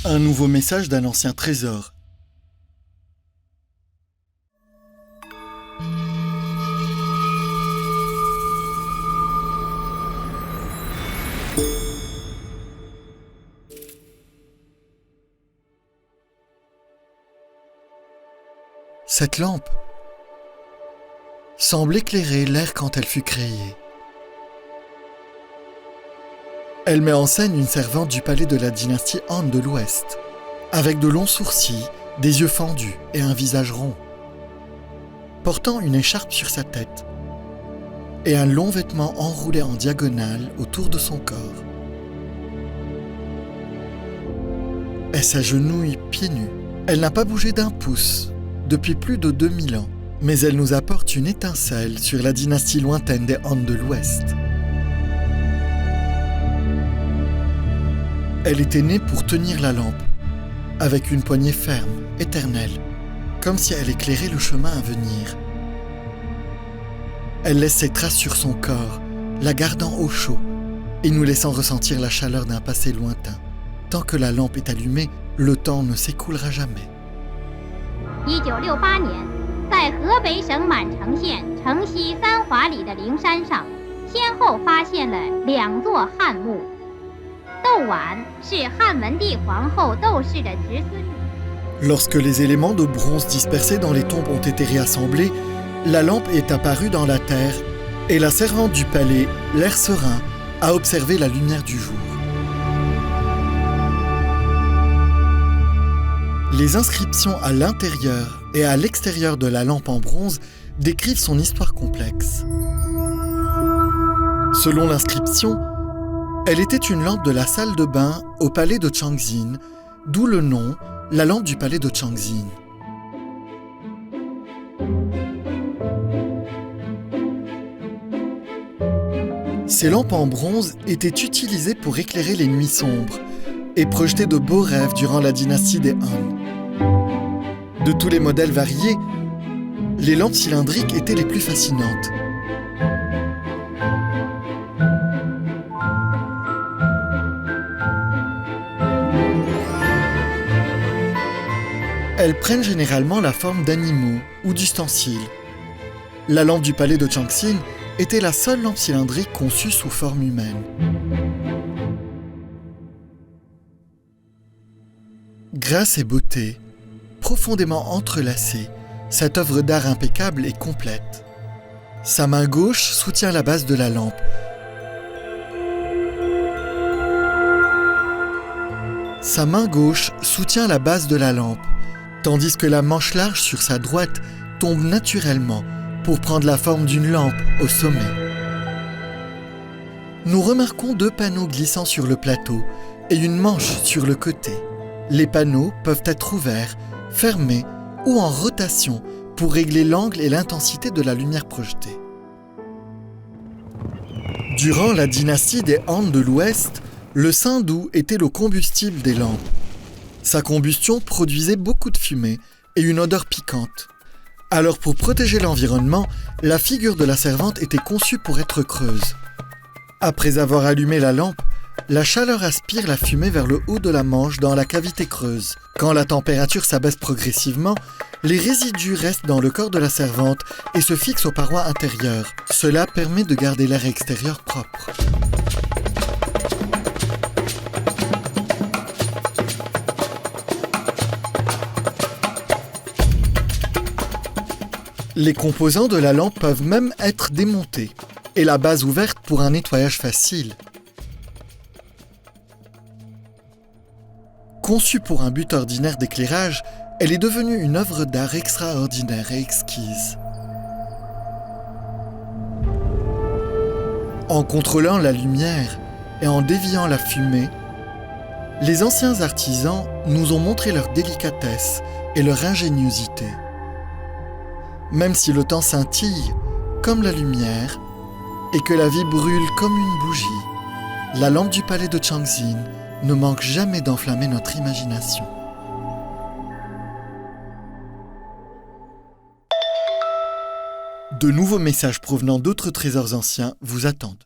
Un nouveau message d'un ancien trésor. Cette lampe semble éclairer l'air quand elle fut créée. Elle met en scène une servante du palais de la dynastie Han de l'Ouest, avec de longs sourcils, des yeux fendus et un visage rond, portant une écharpe sur sa tête et un long vêtement enroulé en diagonale autour de son corps. Elle s'agenouille pieds nus. Elle n'a pas bougé d'un pouce depuis plus de 2000 ans, mais elle nous apporte une étincelle sur la dynastie lointaine des Han de l'Ouest. Elle était née pour tenir la lampe, avec une poignée ferme, éternelle, comme si elle éclairait le chemin à venir. Elle laisse ses traces sur son corps, la gardant au chaud et nous laissant ressentir la chaleur d'un passé lointain. Tant que la lampe est allumée, le temps ne s'écoulera jamais. 1968年，在河北省满城县城西三华里的灵山上，先后发现了2座汉墓。窦碗是汉文帝皇后窦氏的侄孙女。 Lorsque les éléments de bronze dispersés dans les tombes ont été réassemblés, la lampe est apparue dans la terre et la servante du palais, l'air serein, a observé la lumière du jour. Les inscriptions à l'intérieur et à l'extérieur de la lampe en bronze décrivent son histoire complexe. Selon l'inscription, elle était une lampe de la salle de bain au palais de Changxin, d'où le nom, la lampe du palais de Changxin. Ces lampes en bronze étaient utilisées pour éclairer les nuits sombres et projeter de beaux rêves durant la dynastie des Han. De tous les modèles variés, les lampes cylindriques étaient les plus fascinantes. Elles prennent généralement la forme d'animaux ou d'ustensiles. La lampe du palais de Changxin était la seule lampe cylindrique conçue sous forme humaine. Grâce et beauté, profondément entrelacées, cette œuvre d'art impeccable est complète. Sa main gauche soutient la base de la lampe. Sa main gauche soutient la base de la lampe, tandis que la manche large sur sa droite tombe naturellement pour prendre la forme d'une lampe au sommet. Nous remarquons 2 panneaux glissant sur le plateau et une manche sur le côté. Les panneaux peuvent être ouverts, fermés ou en rotation pour régler l'angle et l'intensité de la lumière projetée. Durant la dynastie des Han de l'Ouest, le saindoux était le combustible des lampes. Sa combustion produisait beaucoup de fumée et une odeur piquante. Alors pour protéger l'environnement, la figure de la servante était conçue pour être creuse. Après avoir allumé la lampe, la chaleur aspire la fumée vers le haut de la manche dans la cavité creuse. Quand la température s'abaisse progressivement, les résidus restent dans le corps de la servante et se fixent aux parois intérieures. Cela permet de garder l'air extérieur propre. Les composants de la lampe peuvent même être démontés et la base ouverte pour un nettoyage facile. Conçue pour un but ordinaire d'éclairage, elle est devenue une œuvre d'art extraordinaire et exquise. En contrôlant la lumière et en déviant la fumée, les anciens artisans nous ont montré leur délicatesse et leur ingéniosité. Même si le temps scintille comme la lumière et que la vie brûle comme une bougie, la lampe du palais de Changxin ne manque jamais d'enflammer notre imagination. De nouveaux messages provenant d'autres trésors anciens vous attendent.